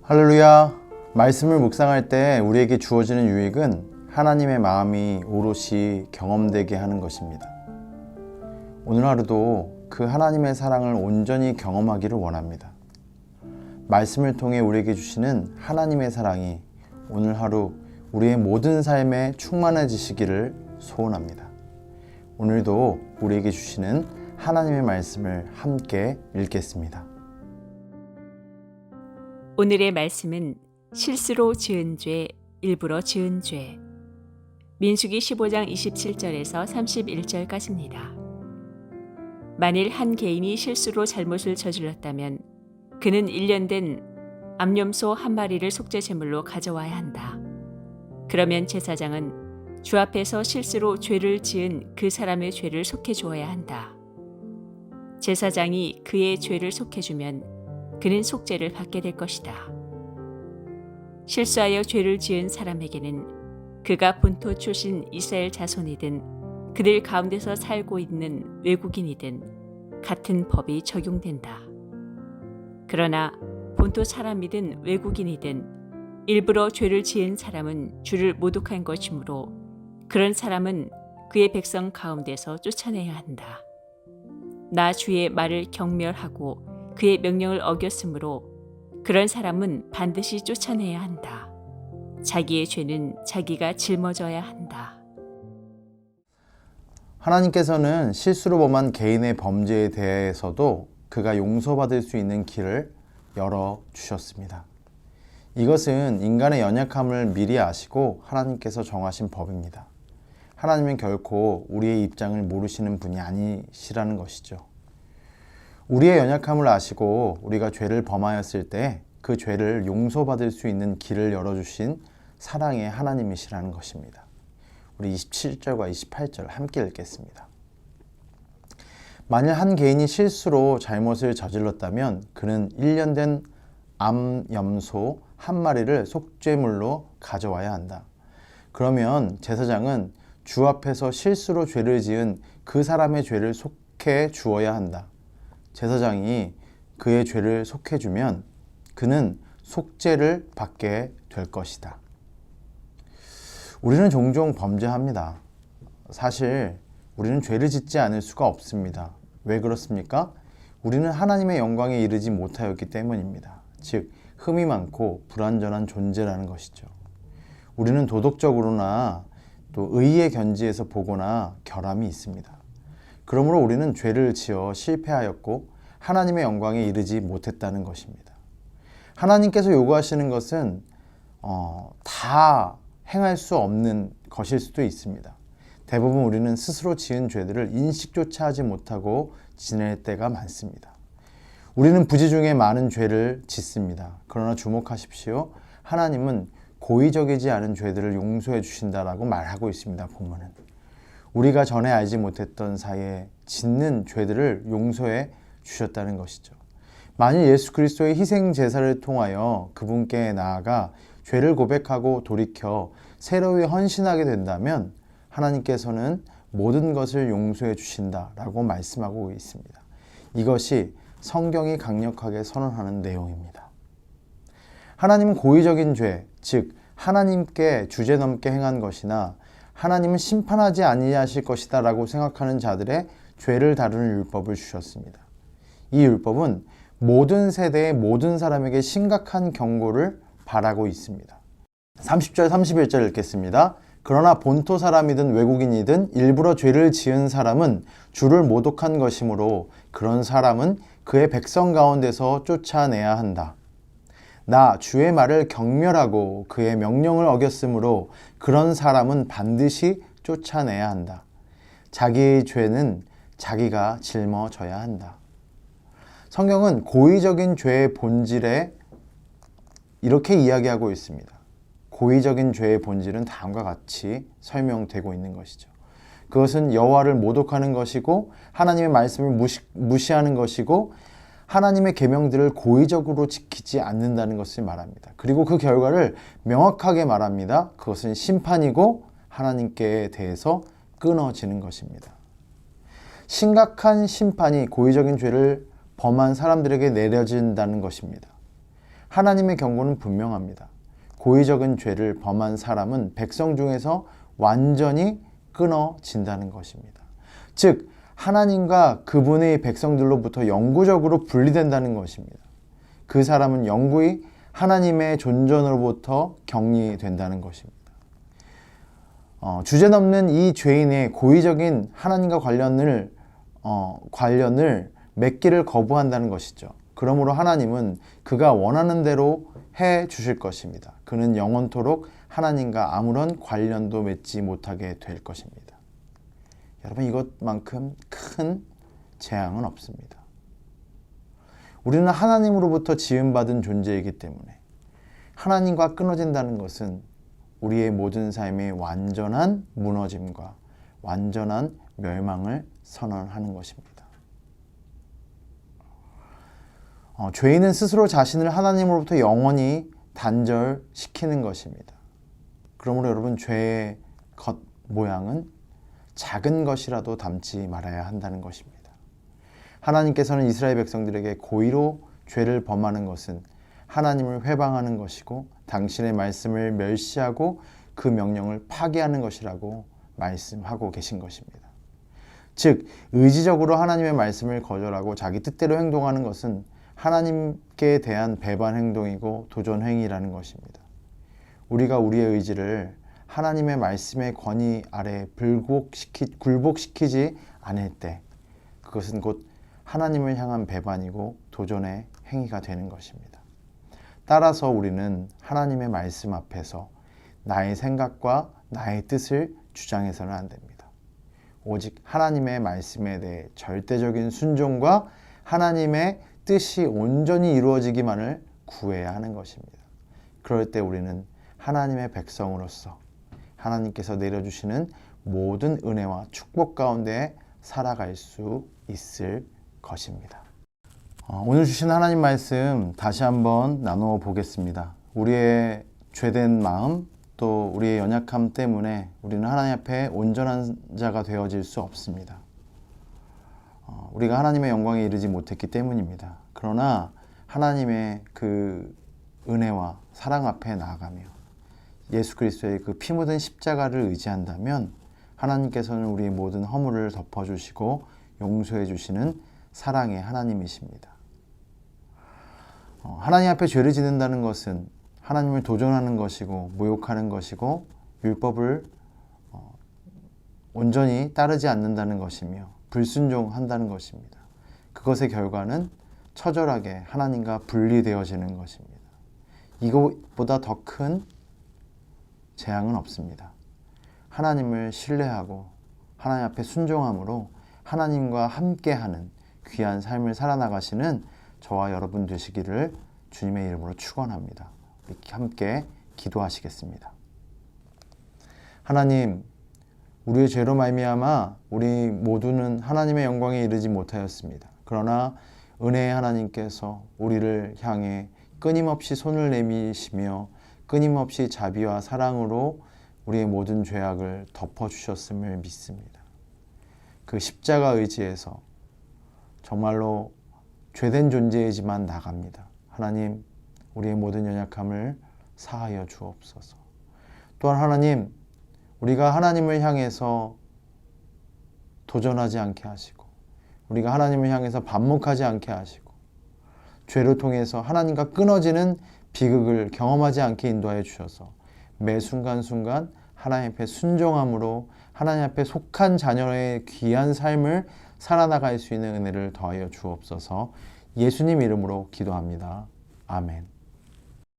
할렐루야. 말씀을 묵상할 때 우리에게 주어지는 유익은 하나님의 마음이 오롯이 경험되게 하는 것입니다. 오늘 하루도 그 하나님의 사랑을 온전히 경험하기를 원합니다. 말씀을 통해 우리에게 주시는 하나님의 사랑이 오늘 하루 우리의 모든 삶에 충만해지시기를 소원합니다. 오늘도 우리에게 주시는 하나님의 말씀을 함께 읽겠습니다. 오늘의 말씀은 실수로 지은 죄, 일부러 지은 죄. 민수기 15장 27절에서 31절까지입니다. 만일 한 개인이 실수로 잘못을 저질렀다면 그는 1년 된 암염소 한 마리를 속죄 제물로 가져와야 한다. 그러면 제사장은 주 앞에서 실수로 죄를 지은 그 사람의 죄를 속해 주어야 한다. 제사장이 그의 죄를 속해 주면 그는 속죄를 받게 될 것이다. 실수하여 죄를 지은 사람에게는 그가 본토 출신 이스라엘 자손이든 그들 가운데서 살고 있는 외국인이든 같은 법이 적용된다. 그러나 본토 사람이든 외국인이든 일부러 죄를 지은 사람은 주를 모독한 것이므로 그런 사람은 그의 백성 가운데서 쫓아내야 한다. 나 주의 말을 경멸하고 그의 명령을 어겼으므로 그런 사람은 반드시 쫓아내야 한다. 자기의 죄는 자기가 짊어져야 한다. 하나님께서는 실수로 범한 개인의 범죄에 대해서도 그가 용서받을 수 있는 길을 열어주셨습니다. 이것은 인간의 연약함을 미리 아시고 하나님께서 정하신 법입니다. 하나님은 결코 우리의 입장을 모르시는 분이 아니시라는 것이죠. 우리의 연약함을 아시고 우리가 죄를 범하였을 때 그 죄를 용서받을 수 있는 길을 열어주신 사랑의 하나님이시라는 것입니다. 우리 27절과 28절 함께 읽겠습니다. 만일 한 개인이 실수로 잘못을 저질렀다면 그는 1년 된 암염소 한 마리를 속죄물로 가져와야 한다. 그러면 제사장은 주 앞에서 실수로 죄를 지은 그 사람의 죄를 속해 주어야 한다. 제사장이 그의 죄를 속해주면 그는 속죄를 받게 될 것이다. 우리는 종종 범죄합니다. 사실 우리는 죄를 짓지 않을 수가 없습니다. 왜 그렇습니까? 우리는 하나님의 영광에 이르지 못하였기 때문입니다. 즉, 흠이 많고 불완전한 존재라는 것이죠. 우리는 도덕적으로나 또 의의 견지에서 보거나 결함이 있습니다. 그러므로 우리는 죄를 지어 실패하였고 하나님의 영광에 이르지 못했다는 것입니다. 하나님께서 요구하시는 것은 다 행할 수 없는 것일 수도 있습니다. 대부분 우리는 스스로 지은 죄들을 인식조차 하지 못하고 지낼 때가 많습니다. 우리는 부지 중에 많은 죄를 짓습니다. 그러나 주목하십시오. 하나님은 고의적이지 않은 죄들을 용서해 주신다라고 말하고 있습니다. 본문은. 우리가 전에 알지 못했던 사이에 짓는 죄들을 용서해 주셨다는 것이죠. 만일 예수 그리스도의 희생 제사를 통하여 그분께 나아가 죄를 고백하고 돌이켜 새로이 헌신하게 된다면 하나님께서는 모든 것을 용서해 주신다라고 말씀하고 있습니다. 이것이 성경이 강력하게 선언하는 내용입니다. 하나님은 고의적인 죄, 즉 하나님께 주제넘게 행한 것이나 하나님은 심판하지 아니하실 것이다 라고 생각하는 자들의 죄를 다루는 율법을 주셨습니다. 이 율법은 모든 세대의 모든 사람에게 심각한 경고를 바라고 있습니다. 30절 31절 읽겠습니다. 그러나 본토 사람이든 외국인이든 일부러 죄를 지은 사람은 주를 모독한 것이므로 그런 사람은 그의 백성 가운데서 쫓아내야 한다. 나 주의 말을 경멸하고 그의 명령을 어겼으므로 그런 사람은 반드시 쫓아내야 한다. 자기의 죄는 자기가 짊어져야 한다. 성경은 고의적인 죄의 본질에 이렇게 이야기하고 있습니다. 고의적인 죄의 본질은 다음과 같이 설명되고 있는 것이죠. 그것은 여호와를 모독하는 것이고 하나님의 말씀을 무시하는 것이고 하나님의 계명들을 고의적으로 지키지 않는다는 것을 말합니다. 그리고 그 결과를 명확하게 말합니다. 그것은 심판이고 하나님께 대해서 끊어지는 것입니다. 심각한 심판이 고의적인 죄를 범한 사람들에게 내려진다는 것입니다. 하나님의 경고는 분명합니다. 고의적인 죄를 범한 사람은 백성 중에서 완전히 끊어진다는 것입니다. 즉, 하나님과 그분의 백성들로부터 영구적으로 분리된다는 것입니다. 그 사람은 영구히 하나님의 존전으로부터 격리된다는 것입니다. 주제넘는 이 죄인의 고의적인 하나님과 관련을 맺기를 거부한다는 것이죠. 그러므로 하나님은 그가 원하는 대로 해 주실 것입니다. 그는 영원토록 하나님과 아무런 관련도 맺지 못하게 될 것입니다. 여러분, 이것만큼 큰 재앙은 없습니다. 우리는 하나님으로부터 지음받은 존재이기 때문에 하나님과 끊어진다는 것은 우리의 모든 삶의 완전한 무너짐과 완전한 멸망을 선언하는 것입니다. 죄인은 스스로 자신을 하나님으로부터 영원히 단절시키는 것입니다. 그러므로 여러분, 죄의 겉 모양은 작은 것이라도 담지 말아야 한다는 것입니다. 하나님께서는 이스라엘 백성들에게 고의로 죄를 범하는 것은 하나님을 회방하는 것이고 당신의 말씀을 멸시하고 그 명령을 파기하는 것이라고 말씀하고 계신 것입니다. 즉, 의지적으로 하나님의 말씀을 거절하고 자기 뜻대로 행동하는 것은 하나님께 대한 배반 행동이고 도전 행위라는 것입니다. 우리가 우리의 의지를 하나님의 말씀의 권위 아래 굴복시키지 않을 때 그것은 곧 하나님을 향한 배반이고 도전의 행위가 되는 것입니다. 따라서 우리는 하나님의 말씀 앞에서 나의 생각과 나의 뜻을 주장해서는 안 됩니다. 오직 하나님의 말씀에 대해 절대적인 순종과 하나님의 뜻이 온전히 이루어지기만을 구해야 하는 것입니다. 그럴 때 우리는 하나님의 백성으로서 하나님께서 내려주시는 모든 은혜와 축복 가운데 살아갈 수 있을 것입니다. 오늘 주신 하나님 말씀 다시 한번 나누어 보겠습니다. 우리의 죄된 마음 또 우리의 연약함 때문에 우리는 하나님 앞에 온전한 자가 되어질 수 없습니다. 우리가 하나님의 영광에 이르지 못했기 때문입니다. 그러나 하나님의 그 은혜와 사랑 앞에 나아가며 예수 그리스도의 그 피 묻은 십자가를 의지한다면 하나님께서는 우리의 모든 허물을 덮어주시고 용서해 주시는 사랑의 하나님이십니다. 하나님 앞에 죄를 짓는다는 것은 하나님을 도전하는 것이고 모욕하는 것이고 율법을 온전히 따르지 않는다는 것이며 불순종한다는 것입니다. 그것의 결과는 처절하게 하나님과 분리되어지는 것입니다. 이것보다 더 큰 재앙은 없습니다. 하나님을 신뢰하고 하나님 앞에 순종함으로 하나님과 함께하는 귀한 삶을 살아나가시는 저와 여러분 되시기를 주님의 이름으로 축원합니다. 이렇게 함께 기도하시겠습니다. 하나님, 우리의 죄로 말미암아 우리 모두는 하나님의 영광에 이르지 못하였습니다. 그러나 은혜의 하나님께서 우리를 향해 끊임없이 손을 내미시며 끊임없이 자비와 사랑으로 우리의 모든 죄악을 덮어주셨음을 믿습니다. 그 십자가 의지에서 정말로 죄된 존재이지만 나갑니다. 하나님, 우리의 모든 연약함을 사하여 주옵소서. 또한 하나님, 우리가 하나님을 향해서 도전하지 않게 하시고 우리가 하나님을 향해서 반목하지 않게 하시고 죄를 통해서 하나님과 끊어지는 비극을 경험하지 않게 인도하여 주셔서 매 순간순간 하나님 앞에 순종함으로 하나님 앞에 속한 자녀의 귀한 삶을 살아나갈 수 있는 은혜를 더하여 주옵소서. 예수님 이름으로 기도합니다. 아멘.